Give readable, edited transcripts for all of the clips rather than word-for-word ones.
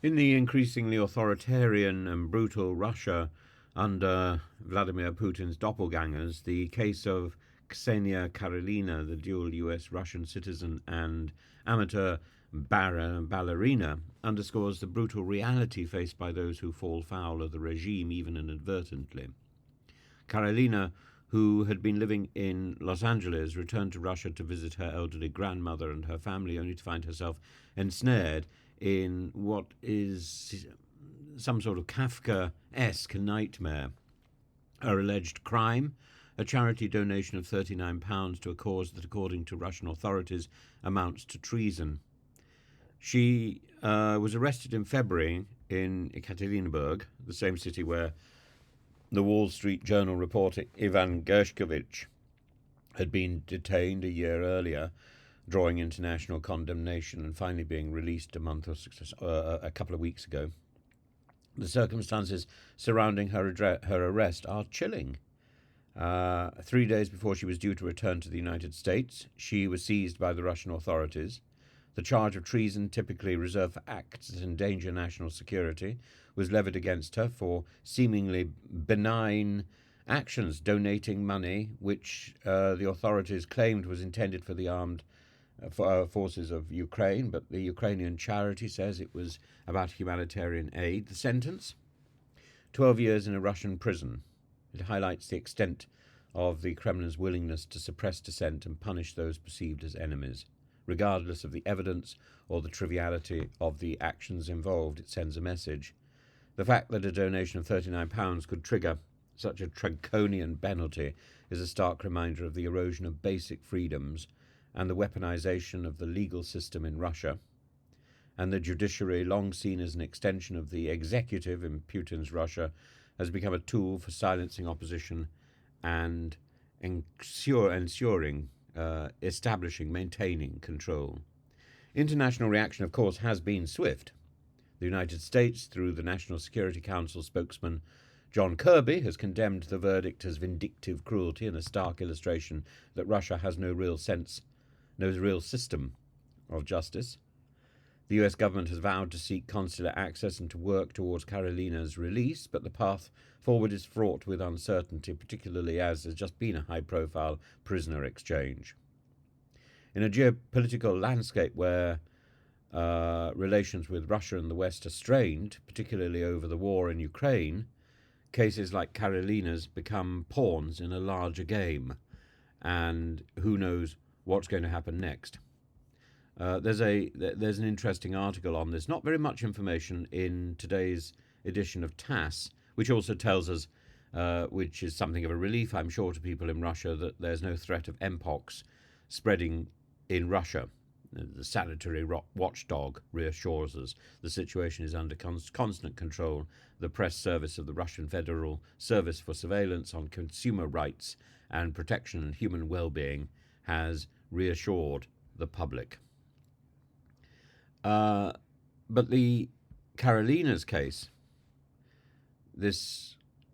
In the increasingly authoritarian and brutal Russia under Vladimir Putin's doppelgangers, the case of Ksenia Karelina, the dual US-Russian citizen and amateur ballerina, underscores the brutal reality faced by those who fall foul of the regime, even inadvertently. Karelina, who had been living in Los Angeles, returned to Russia to visit her elderly grandmother and her family, only to find herself ensnared in what is some sort of Kafka-esque nightmare. Her alleged crime, a charity donation of £39 to a cause that, according to Russian authorities, amounts to treason. She was arrested in February in Ekaterinburg, the same city where the Wall Street Journal reporter Ivan Gershkovich had been detained a year earlier, drawing international condemnation and finally being released a couple of weeks ago. The circumstances surrounding her arrest are chilling. 3 days before she was due to return to the United States, she was seized by the Russian authorities. The charge of treason, typically reserved for acts that endanger national security, was levied against her for seemingly benign actions, donating money which the authorities claimed was intended for the armed forces of Ukraine, but the Ukrainian charity says it was about humanitarian aid. The sentence? 12 years in a Russian prison. It highlights the extent of the Kremlin's willingness to suppress dissent and punish those perceived as enemies. Regardless of the evidence or the triviality of the actions involved, it sends a message. The fact that a donation of £39 could trigger such a draconian penalty is a stark reminder of the erosion of basic freedoms and the weaponization of the legal system in Russia. And the judiciary, long seen as an extension of the executive in Putin's Russia, has become a tool for silencing opposition and establishing, maintaining control. International reaction, of course, has been swift. The United States, through the National Security Council spokesman John Kirby, has condemned the verdict as vindictive cruelty and a stark illustration that Russia has no real system of justice. The US government has vowed to seek consular access and to work towards Karelina's release, but the path forward is fraught with uncertainty, particularly as there's just been a high-profile prisoner exchange. In a geopolitical landscape where relations with Russia and the West are strained, particularly over the war in Ukraine, cases like Karelina's become pawns in a larger game, and who knows what's going to happen next. There's an interesting article on this. Not very much information in today's edition of TASS, which also tells us, which is something of a relief, I'm sure, to people in Russia, that there's no threat of mpox spreading in Russia. The sanitary watchdog reassures us the situation is under constant control. The press service of the Russian Federal Service for Surveillance on Consumer Rights and Protection and Human Well-being has reassured the public. But the Karelina's case,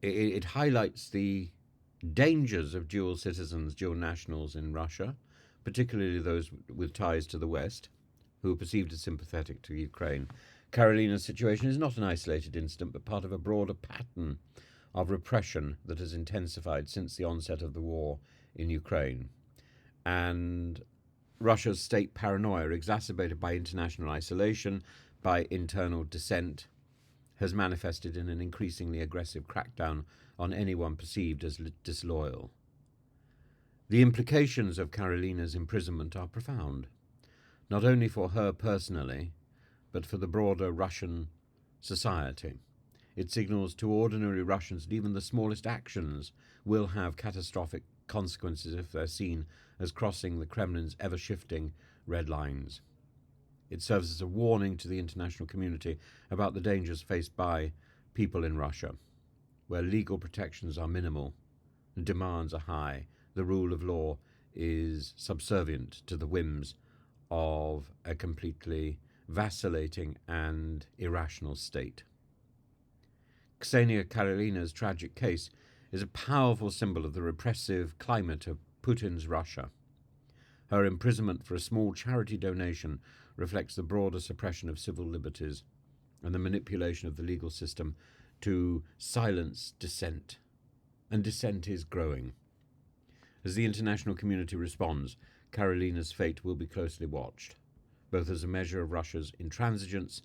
it highlights the dangers of dual citizens, dual nationals in Russia, particularly those with ties to the West, who are perceived as sympathetic to Ukraine. Karelina's situation is not an isolated incident, but part of a broader pattern of repression that has intensified since the onset of the war in Ukraine. And Russia's state paranoia, exacerbated by international isolation, by internal dissent, has manifested in an increasingly aggressive crackdown on anyone perceived as disloyal. The implications of Karelina's imprisonment are profound, not only for her personally, but for the broader Russian society. It signals to ordinary Russians that even the smallest actions will have catastrophic consequences if they're seen as crossing the Kremlin's ever-shifting red lines. It serves as a warning to the international community about the dangers faced by people in Russia, where legal protections are minimal and demands are high. The rule of law is subservient to the whims of a completely vacillating and irrational state. Ksenia Karelina's tragic case is a powerful symbol of the repressive climate of Putin's Russia. Her imprisonment for a small charity donation reflects the broader suppression of civil liberties and the manipulation of the legal system to silence dissent. And dissent is growing. As the international community responds, Karelina's fate will be closely watched, both as a measure of Russia's intransigence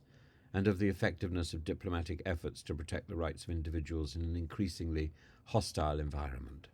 and of the effectiveness of diplomatic efforts to protect the rights of individuals in an increasingly hostile environment.